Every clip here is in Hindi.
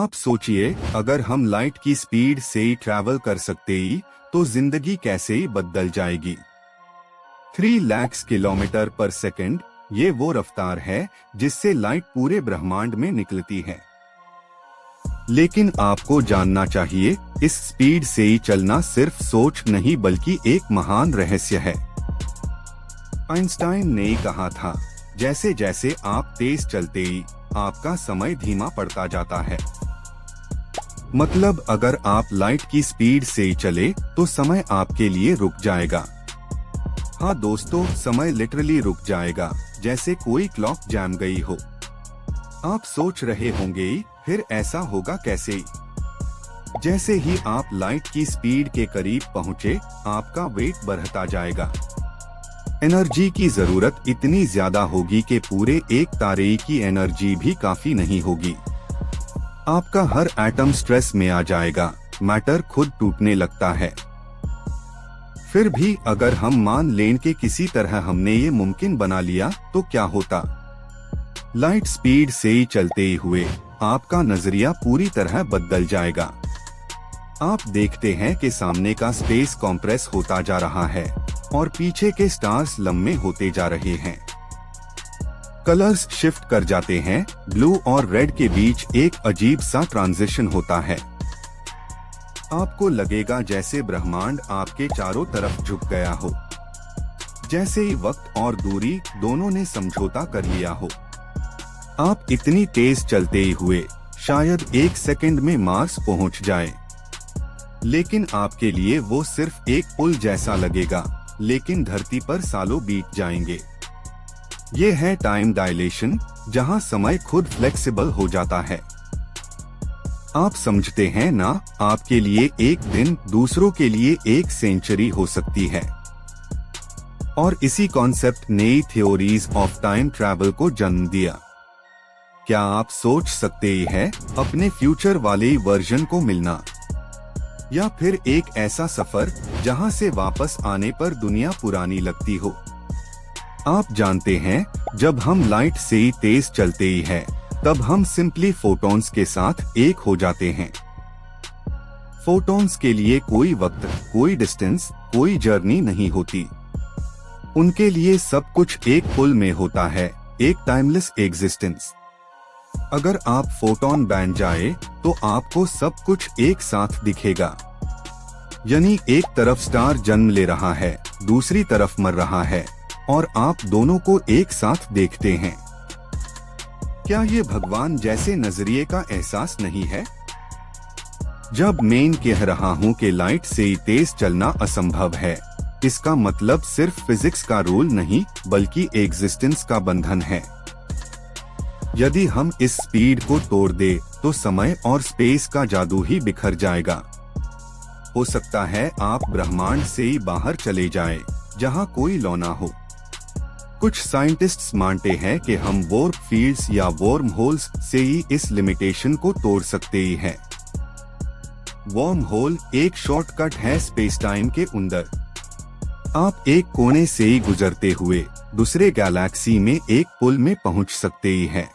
आप सोचिए, अगर हम लाइट की स्पीड से ही ट्रैवल कर सकते ही तो जिंदगी कैसे ही बदल जाएगी। 3 लाख किलोमीटर पर सेकंड, ये वो रफ्तार है जिससे लाइट पूरे ब्रह्मांड में निकलती है। लेकिन आपको जानना चाहिए, इस स्पीड से ही चलना सिर्फ सोच नहीं बल्कि एक महान रहस्य है। आइंस्टाइन ने कहा था, जैसे जैसे आप तेज चलते ही आपका समय धीमा पड़ता जाता है। मतलब अगर आप लाइट की स्पीड से ही चले तो समय आपके लिए रुक जाएगा। हाँ दोस्तों, समय लिटरली रुक जाएगा, जैसे कोई क्लॉक जैम गई हो। आप सोच रहे होंगे फिर ऐसा होगा कैसे? जैसे ही आप लाइट की स्पीड के करीब पहुँचे, आपका वेट बढ़ता जाएगा। एनर्जी की जरूरत इतनी ज्यादा होगी कि पूरे एक तारे की एनर्जी भी काफी नहीं होगी। आपका हर एटम स्ट्रेस में आ जाएगा, मैटर खुद टूटने लगता है। फिर भी अगर हम मान लें कि किसी तरह हमने ये मुमकिन बना लिया तो क्या होता? लाइट स्पीड से ही चलते हुए आपका नजरिया पूरी तरह बदल जाएगा। आप देखते हैं कि सामने का स्पेस कॉम्प्रेस होता जा रहा है और पीछे के स्टार्स लंबे होते जा रहे हैं। कलर्स शिफ्ट कर जाते हैं, ब्लू और रेड के बीच एक अजीब सा ट्रांजिशन होता है। आपको लगेगा जैसे ब्रह्मांड आपके चारों तरफ झुक गया हो, जैसे ही वक्त और दूरी दोनों ने समझौता कर लिया हो। आप इतनी तेज चलते हुए शायद 1 सेकंड में मार्स पहुंच जाए, लेकिन आपके लिए वो सिर्फ एक पुल जैसा लगेगा, लेकिन धरती पर सालों बीत जाएंगे। ये है टाइम डायलेशन, जहां समय खुद फ्लेक्सिबल हो जाता है। आप समझते हैं ना, आपके लिए एक दिन दूसरों के लिए 1 सेंचुरी हो सकती है। और इसी कॉन्सेप्ट नई थ्योरीज ऑफ टाइम ट्रैवल को जन्म दिया। क्या आप सोच सकते हैं अपने फ्यूचर वाले वर्जन को मिलना, या फिर एक ऐसा सफर जहां से वापस आने पर दुनिया पुरानी लगती हो? आप जानते हैं, जब हम लाइट से ही तेज चलते ही है, तब हम सिंपली फोटॉन्स के साथ एक हो जाते हैं। फोटॉन्स के लिए कोई वक्त, कोई डिस्टेंस, कोई जर्नी नहीं होती। उनके लिए सब कुछ एक पुल में होता है, एक टाइमलेस एग्जिस्टेंस। अगर आप फोटॉन बन जाए तो आपको सब कुछ एक साथ दिखेगा। यानी एक तरफ स्टार जन्म ले रहा है, दूसरी तरफ मर रहा है, और आप दोनों को एक साथ देखते हैं। क्या ये भगवान जैसे नजरिए का एहसास नहीं है? जब मैं कह रहा हूँ कि लाइट से ही तेज चलना असंभव है, इसका मतलब सिर्फ फिजिक्स का रूल नहीं बल्कि एग्जिस्टेंस का बंधन है। यदि हम इस स्पीड को तोड़ दे तो समय और स्पेस का जादू ही बिखर जाएगा। हो सकता है आप ब्रह्मांड से ही बाहर चले जाएं, जहां कोई लौ ना हो। कुछ साइंटिस्ट्स मानते हैं कि हम वॉर्प फील्ड्स या वॉर्म होल्स से ही इस लिमिटेशन को तोड़ सकते ही हैं। वॉर्म होल एक शॉर्टकट है स्पेस टाइम के अंदर। आप एक कोने से ही गुजरते हुए दूसरे गैलेक्सी में एक पुल में पहुंच सकते ही हैं।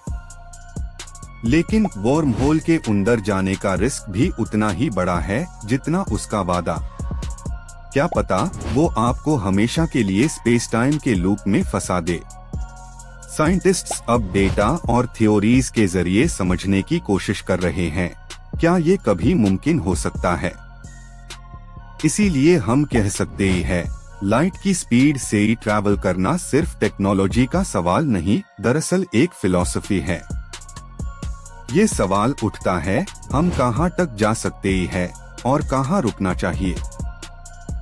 लेकिन वॉर्म होल के अंदर जाने का रिस्क भी उतना ही बड़ा है जितना उसका वादा। क्या पता वो आपको हमेशा के लिए स्पेस टाइम के लूप में फंसा दे। साइंटिस्ट्स अब डेटा और थ्योरीज के जरिए समझने की कोशिश कर रहे हैं, क्या ये कभी मुमकिन हो सकता है। इसीलिए हम कह सकते हैं, लाइट की स्पीड से ही ट्रैवल करना सिर्फ टेक्नोलॉजी का सवाल नहीं, दरअसल एक फिलॉसफी है। ये सवाल उठता है, हम कहाँ तक जा सकते हैं और कहाँ रुकना चाहिए।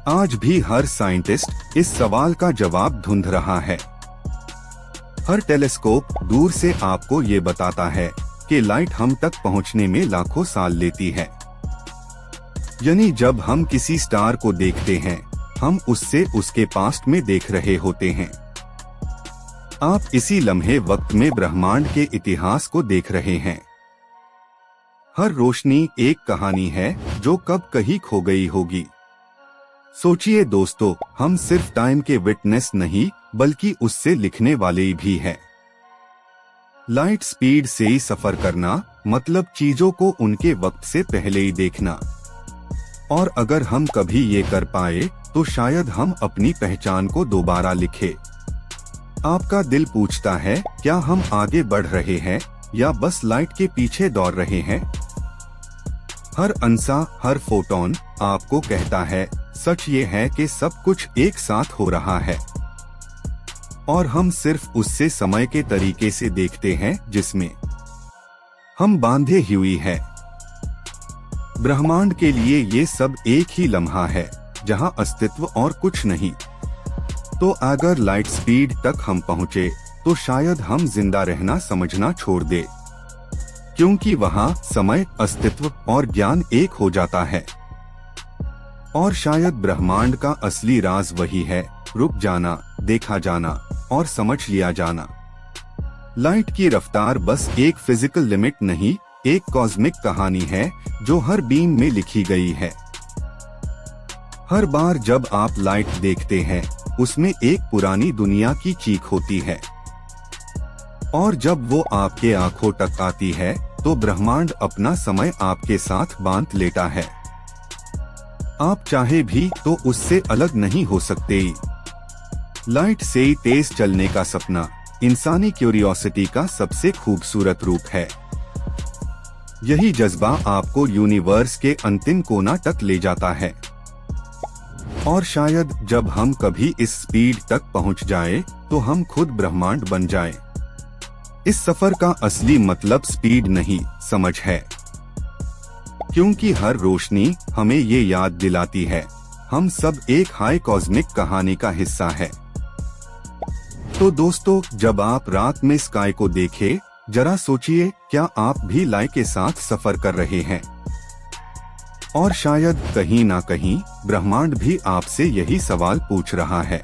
आज भी हर साइंटिस्ट इस सवाल का जवाब ढूंढ रहा है। हर टेलीस्कोप दूर से आपको ये बताता है कि लाइट हम तक पहुंचने में लाखों साल लेती है। यानी जब हम किसी स्टार को देखते हैं, हम उससे उसके पास्ट में देख रहे होते हैं। आप इसी लम्हे वक्त में ब्रह्मांड के इतिहास को देख रहे हैं। हर रोशनी एक कहानी है जो कब कहीं खो गई होगी। सोचिए दोस्तों, हम सिर्फ टाइम के विटनेस नहीं बल्कि उससे लिखने वाले भी हैं। लाइट स्पीड से ही सफर करना मतलब चीजों को उनके वक्त से पहले ही देखना। और अगर हम कभी ये कर पाए तो शायद हम अपनी पहचान को दोबारा लिखे। आपका दिल पूछता है, क्या हम आगे बढ़ रहे हैं या बस लाइट के पीछे दौड़ रहे हैं? हर अंसा, हर फोटोन आपको कहता है, सच ये है कि सब कुछ एक साथ हो रहा है और हम सिर्फ उससे समय के तरीके से देखते हैं जिसमें हम बांधे हुई है। ब्रह्मांड के लिए ये सब एक ही लम्हा है जहां अस्तित्व और कुछ नहीं। तो अगर लाइट स्पीड तक हम पहुंचे तो शायद हम जिंदा रहना समझना छोड़ दे, क्योंकि वहां समय, अस्तित्व और ज्ञान एक हो जाता है। और शायद ब्रह्मांड का असली राज वही है, रुक जाना, देखा जाना और समझ लिया जाना। लाइट की रफ्तार बस एक फिजिकल लिमिट नहीं, एक कॉस्मिक कहानी है जो हर बीम में लिखी गई है। हर बार जब आप लाइट देखते हैं उसमें एक पुरानी दुनिया की चीख होती है, और जब वो आपके आंखों तक आती है तो ब्रह्मांड अपना समय आपके साथ बांध लेता है। आप चाहे भी तो उससे अलग नहीं हो सकते। लाइट से तेज चलने का सपना इंसानी क्यूरियोसिटी का सबसे खूबसूरत रूप है। यही जज्बा आपको यूनिवर्स के अंतिम कोना तक ले जाता है। और शायद जब हम कभी इस स्पीड तक पहुंच जाए तो हम खुद ब्रह्मांड बन जाए। इस सफर का असली मतलब स्पीड नहीं, समझ है, क्योंकि हर रोशनी हमें ये याद दिलाती है हम सब एक हाई कॉस्मिक कहानी का हिस्सा है। तो दोस्तों, जब आप रात में स्काई को देखें, जरा सोचिए, क्या आप भी लाइट के साथ सफर कर रहे हैं? और शायद कहीं ना कहीं ब्रह्मांड भी आपसे यही सवाल पूछ रहा है।